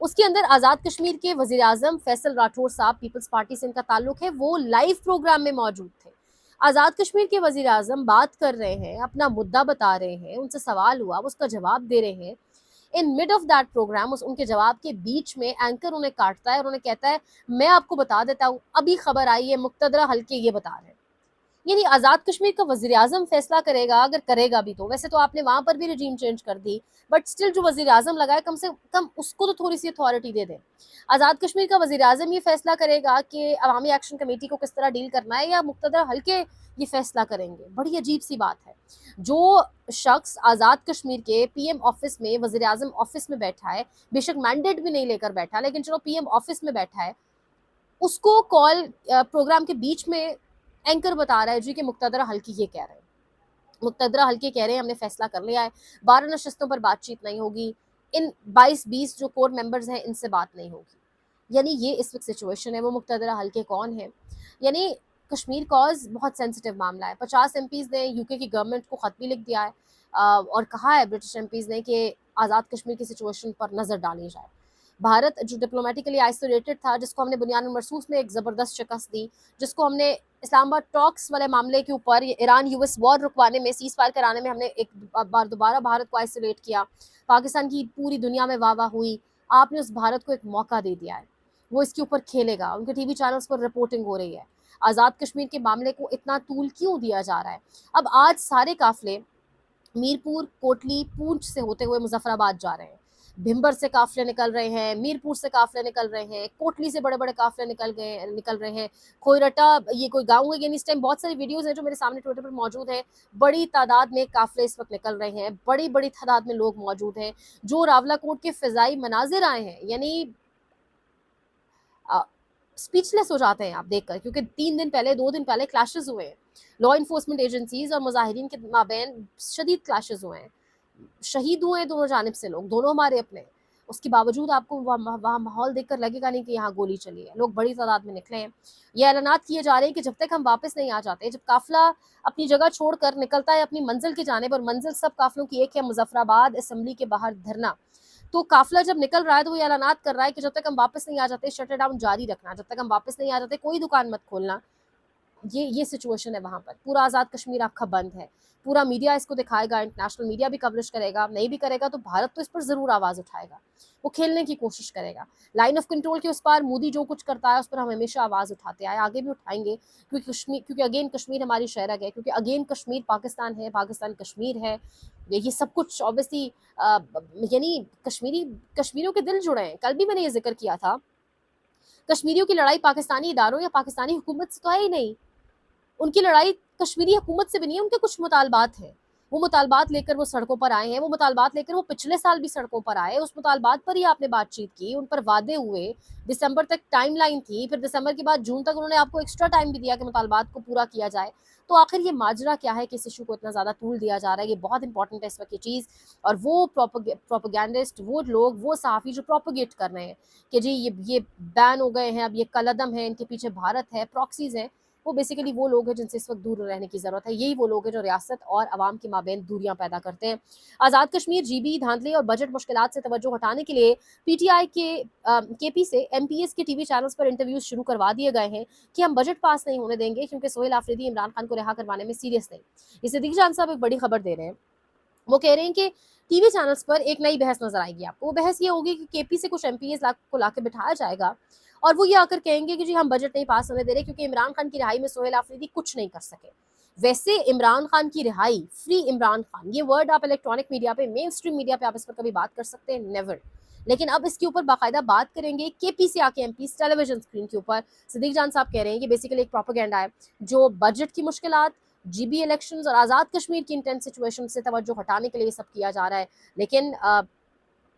اس کے اندر آزاد کشمیر کے وزیر اعظم فیصل راٹھور صاحب، پیپلز پارٹی سے ان کا تعلق ہے، وہ لائیو پروگرام میں موجود تھے. آزاد کشمیر کے وزیر اعظم بات کر رہے ہیں، اپنا مدعا بتا رہے ہیں، ان سے سوال ہوا، وہ اس کا جواب دے رہے ہیں. ان مڈ آف دیٹ پروگرام، ان کے جواب کے بیچ میں اینکر انہیں کاٹتا ہے اور انہیں کہتا ہے میں آپ کو بتا دیتا ہوں، ابھی خبر آئی ہے مقتدرہ حلقے یہ بتا رہے ہیں. یعنی آزاد کشمیر کا وزیر اعظم فیصلہ کرے گا، اگر کرے گا بھی تو. ویسے تو آپ نے وہاں پر بھی رجیم چینج کر دی، بٹ اسٹل جو وزیر اعظم لگا ہے، کم سے کم اس کو تو تھوڑی سی اتھارٹی دے دیں. آزاد کشمیر کا وزیر اعظم یہ فیصلہ کرے گا کہ عوامی ایکشن کمیٹی کو کس طرح ڈیل کرنا ہے، یا مقتدر حلقے یہ فیصلہ کریں گے؟ بڑی عجیب سی بات ہے. جو شخص آزاد کشمیر کے پی ایم آفس میں، وزیر اعظم آفس میں بیٹھا ہے، بے شک مینڈیٹ بھی نہیں لے کر بیٹھا، لیکن چلو پی ایم آفس میں بیٹھا ہے، اس کو کال پروگرام کے بیچ میں اینکر بتا رہا ہے جی کہ مقتدرہ حلقے یہ کہہ رہے ہیں، مقتدرہ حلقے کہہ رہے ہیں ہم نے فیصلہ کر لیا ہے، 12 نشستوں پر بات چیت نہیں ہوگی، ان 22 جو کور ممبرز ہیں ان سے بات نہیں ہوگی. یعنی یہ اس وقت سچویشن ہے. وہ مقتدرہ حلقے کون ہیں؟ یعنی کشمیر کاز بہت سینسٹیو معاملہ ہے. 50 ایم پیز نے یو کے کی گورنمنٹ کو خط بھی لکھ دیا ہے اور کہا ہے برٹش ایم پیز نے کہ آزاد کشمیر کی سچویشن پر نظر ڈالی جائے. بھارت جو ڈپلومیٹیکلی آئسولیٹڈ تھا، جس کو ہم نے بنیان مرصوص میں ایک زبردست شکست دی، جس کو ہم نے اسلام آباد ٹاکس والے معاملے کے اوپر ایران یو ایس وار رکوانے میں، سیز فائر کرانے میں ہم نے ایک بار دوبارہ بھارت کو آئسولیٹ کیا. پاکستان کی پوری دنیا میں واہ واہ ہوئی. آپ نے اس بھارت کو ایک موقع دے دیا ہے، وہ اس کے اوپر کھیلے گا. ان کے ٹی وی چینلز پر رپورٹنگ ہو رہی ہے. آزاد کشمیر کے معاملے کو اتنا طول کیوں دیا جا رہا ہے؟ اب آج سارے قافلے میرپور، کوٹلی، پونچھ سے ہوتے ہوئے مظفر آباد جا رہے ہیں. بھمبر سے قافلے نکل رہے ہیں، میرپور سے قافلے نکل رہے ہیں، کوٹلی سے بڑے بڑے قافلے نکل رہے ہیں. کھوئرٹا یہ کوئی گاؤں ہے، یعنی اس ٹائم بہت ساری ویڈیوز ہیں جو میرے سامنے ٹویٹر پر موجود ہیں. بڑی تعداد میں قافلے اس وقت نکل رہے ہیں، بڑی بڑی تعداد میں لوگ موجود ہیں. جو راولا کوٹ کے فضائی مناظر آئے ہیں، یعنی اسپیچ لیس ہو جاتے ہیں آپ دیکھ کر، کیونکہ 2 دن پہلے کلیشز ہوئے ہیں. لا انفورسمنٹ ایجنسیز اور مظاہرین کے مابین شدید کلیشز ہوئے ہیں. شہید ہوئے ہیں دونوں جانب سے لوگ، دونوں ہمارے اپنے. اس کے باوجود آپ کو وہاں ماحول دیکھ کر لگے گا نہیں کہ یہاں گولی چلی ہے. لوگ بڑی تعداد میں نکلے ہیں. یہ اعلانات کیے جا رہے ہیں کہ جب تک ہم واپس نہیں آ جاتے، جب قافلہ اپنی جگہ چھوڑ کر نکلتا ہے اپنی منزل کی جانب، اور منزل سب قافلوں کی ایک ہے، مظفر آباد اسمبلی کے باہر دھرنا، تو قافلہ جب نکل رہا ہے تو وہ اعلانات کر رہا ہے کہ جب تک ہم واپس نہیں آ جاتے شٹر ڈاؤن جاری رکھنا، جب تک ہم واپس نہیں آ جاتے کوئی دکان مت کھولنا. یہ سچویشن ہے وہاں پر. پورا آزاد کشمیر آپ کا بند ہے. پورا میڈیا اس کو دکھائے گا، انٹرنیشنل میڈیا بھی کوریج کرے گا. نہیں بھی کرے گا تو بھارت تو اس پر ضرور آواز اٹھائے گا، وہ کھیلنے کی کوشش کرے گا. لائن آف کنٹرول کے اس پار مودی جو کچھ کرتا ہے اس پر ہم ہمیشہ آواز اٹھاتے آئے، آگے بھی اٹھائیں گے. کیونکہ اگین کشمیر ہماری شہرگ ہے، کیونکہ اگین کشمیر پاکستان ہے، پاکستان کشمیر ہے. یہ سب کچھ اوبیسلی یعنی کشمیریوں کے دل جڑے ہیں. کل بھی میں نے یہ ذکر کیا تھا، کشمیریوں کی لڑائی پاکستانی اداروں یا پاکستانی حکومت سے تو ہے ہی نہیں. ان کی لڑائی کشمیری حکومت سے بھی نہیں ہے. ان کے کچھ مطالبات ہیں، وہ مطالبات لے کر وہ سڑکوں پر آئے ہیں. وہ مطالبات لے کر وہ پچھلے سال بھی سڑکوں پر آئے. اس مطالبات پر ہی آپ نے بات چیت کی، ان پر وعدے ہوئے. دسمبر تک ٹائم لائن تھی، پھر دسمبر کے بعد جون تک انہوں نے آپ کو ایکسٹرا ٹائم بھی دیا کہ مطالبات کو پورا کیا جائے. تو آخر یہ ماجرا کیا ہے کہ اس ایشو کو اتنا زیادہ طول دیا جا رہا ہے؟ یہ بہت امپورٹنٹ ہے اس وقت یہ چیز. اور وہ پروپیگینڈسٹ، وہ لوگ، وہ صحافی جو پروپیگیٹ کر رہے ہیں کہ جی یہ بین ہو گئے ہیں، اب یہ کالعدم ہے، ان کے پیچھے بھارت ہے، پراکسیز ہیں، وہ بیسیکلی وہ لوگ ہیں جن سے اس وقت دور رہنے کی ضرورت ہے. یہی وہ لوگ ہیں جو ریاست اور عوام کے مابین دوریاں پیدا کرتے ہیں. آزاد کشمیر جی بی دھاندلی اور بجٹ مشکلات سے توجہ ہٹانے کے لیے پی ٹی آئی کے پی سے ایم پی ایس کے ٹی وی چینلز پر انٹرویوز شروع کروا دیے گئے ہیں کہ ہم بجٹ پاس نہیں ہونے دیں گے کیونکہ سہیل آفریدی عمران خان کو رہا کروانے میں سیریس نہیں. یہ صدیق جان صاحب ایک بڑی خبر دے رہے ہیں. وہ کہہ رہے ہیں کہ ٹی وی چینلز پر ایک نئی بحث نظر آئے گی آپ کو. وہ بحث یہ ہوگی کہ کے پی سے کچھ ایم پی ایس کو لا کے بٹھایا جائے گا اور وہ یہ آ کر کہیں گے کہ جی ہم بجٹ نہیں پاس ہونے دے رہے کیونکہ عمران خان کی رہائی میں سہیل آفریدی کچھ نہیں کر سکے. ویسے عمران خان کی رہائی، فری عمران خان، یہ ورڈ آپ الیکٹرانک میڈیا پہ، مین اسٹریم میڈیا پہ آپ اس پر کبھی بات کر سکتے ہیں؟ نیور. لیکن اب اس کے اوپر باقاعدہ بات کریں گے کے پی سے آ کے ایم پی ٹیلی ویژن اسکرین کے اوپر. صدیق جان صاحب کہہ رہے ہیں کہ بیسیکلی ایک پروپیگنڈا ہے جو بجٹ کی مشکلات، جی بی الیکشنز اور آزاد کشمیر کی انٹینس سچویشن سے توجہ ہٹانے کے لیے یہ سب کیا جا رہا ہے. لیکن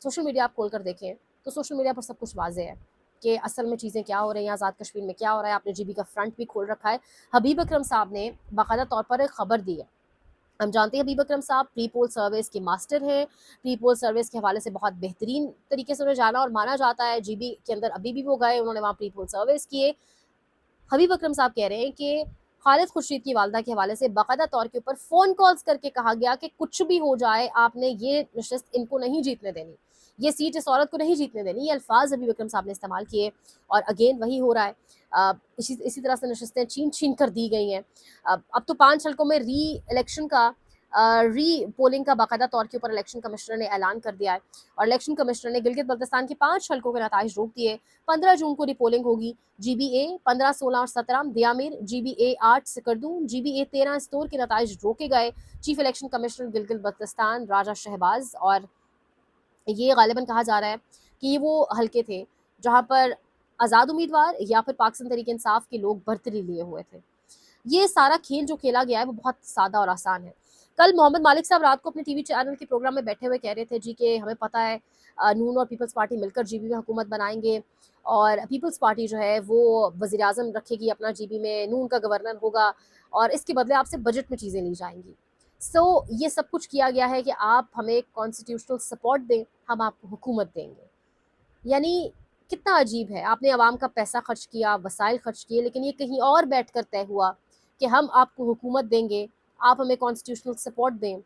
سوشل میڈیا آپ کھول کر دیکھیں تو سوشل میڈیا پر سب کچھ واضح ہے کہ اصل میں چیزیں کیا ہو رہی ہیں، آزاد کشمیر میں کیا ہو رہا ہے. آپ نے جی بی کا فرنٹ بھی کھول رکھا ہے. حبیب اکرم صاحب نے باقاعدہ طور پر ایک خبر دی ہے. ہم جانتے ہیں حبیب اکرم صاحب پری پول سروس کے ماسٹر ہیں. پری پول سروس کے حوالے سے بہت بہترین طریقے سے انہیں جانا اور مانا جاتا ہے. جی بی کے اندر ابھی بھی وہ گئے، انہوں نے وہاں پری پول سروس کیے. حبیب اکرم صاحب کہہ رہے ہیں کہ خالد خورشید کی والدہ کے حوالے سے باقاعدہ طور کے اوپر فون کالز کر کے کہا گیا کہ کچھ بھی ہو جائے آپ نے یہ نشست ان کو نہیں جیتنے دینی. یہ سیٹ اس عورت کو نہیں جیتنے دینی. یہ الفاظ ابھی وکرم صاحب نے استعمال کیے اور اگین وہی ہو رہا ہے. اسی طرح سے نشستیں چھین کر دی گئی ہیں. اب تو 5 حلقوں میں ری پولنگ کا باقاعدہ طور کے اوپر الیکشن کمشنر نے اعلان کر دیا ہے اور الیکشن کمشنر نے گلگت بلتستان کے 5 حلقوں کے نتائج روک دیے. 15 جون کو ری پولنگ ہوگی. جی بی اے 15، 16 اور 17 Diamer, G B A 8 Skardu, G B A 13 Astore کے نتائج روکے گئے. Chief election commissioner Gilgit Baltistan Raja Shahbaz, اور یہ غالباً کہا جا رہا ہے کہ یہ وہ حلقے تھے جہاں پر آزاد امیدوار یا پھر پاکستان تحریک انصاف کے لوگ برتری لیے ہوئے تھے. یہ سارا کھیل جو کھیلا گیا ہے وہ بہت سادہ اور آسان ہے. کل محمد مالک صاحب رات کو اپنے ٹی وی چینل کے پروگرام میں بیٹھے ہوئے کہہ رہے تھے جی کہ ہمیں پتہ ہے نون اور پیپلز پارٹی مل کر جی بی میں حکومت بنائیں گے اور پیپلز پارٹی جو ہے وہ وزیر اعظم رکھے گی اپنا جی بی میں، نون کا گورنر ہوگا اور اس کے بدلے آپ سے بجٹ میں چیزیں لی جائیں گی. یہ سب کچھ کیا گیا ہے کہ آپ ہمیں کانسٹیٹیوشنل سپورٹ دیں، ہم آپ کو حکومت دیں گے. یعنی کتنا عجیب ہے. آپ نے عوام کا پیسہ خرچ کیا، وسائل خرچ کیے، لیکن یہ کہیں اور بیٹھ کر طے ہوا کہ ہم آپ کو حکومت دیں گے، آپ ہمیں کانسٹیٹیوشنل سپورٹ دیں.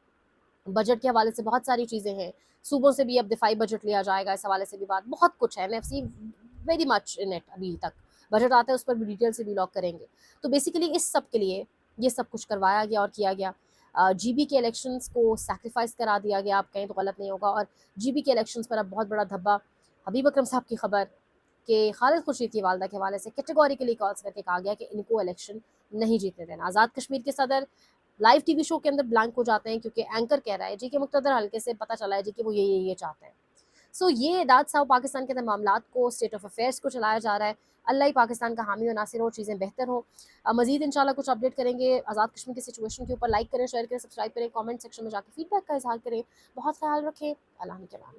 بجٹ کے حوالے سے بہت ساری چیزیں ہیں. صوبوں سے بھی اب دفاعی بجٹ لیا جائے گا، اس حوالے سے بھی بہت کچھ ہے. F C very much in it. ابھی تک بجٹ آتا ہے اس پر بھی ڈیٹیل سے بھی لاگ کریں گے. تو بیسیکلی اس سب کے لیے یہ سب کچھ کروایا گیا اور کیا گیا. جی بی کے الیکشنز کو سیکریفائز کرا دیا گیا، آپ کہیں تو غلط نہیں ہوگا. اور جی بی کے الیکشنز پر اب بہت بڑا دھبا. حبیب اکرم صاحب کی خبر کہ خالد خورشید کی والدہ کے حوالے سے کیٹیگوریکلی کالز کر کے کہا گیا کہ ان کو الیکشن نہیں جیتنے دینا. آزاد کشمیر کے صدر لائیو ٹی وی شو کے اندر بلانک ہو جاتے ہیں کیونکہ اینکر کہہ رہا ہے جی کہ مقتدر حلقے سے پتہ چلا ہے جی کہ وہ یہ چاہتے ہیں. یہ داد صاحب پاکستان کے اندر معاملات کو، اسٹیٹ آف افیئرس کو چلایا جا رہا ہے. اللہ ہی پاکستان کا حامی و ناصر ہو، چیزیں بہتر ہوں. مزید انشاءاللہ کچھ اپڈیٹ کریں گے آزاد کشمیر کی سچویشن کے اوپر. لائک کریں، شیئر کریں، سبسکرائب کریں، کامنٹ سیکشن میں جا کے فیڈ بیک کا اظہار کریں. بہت خیال رکھیں. اللہ کے نام.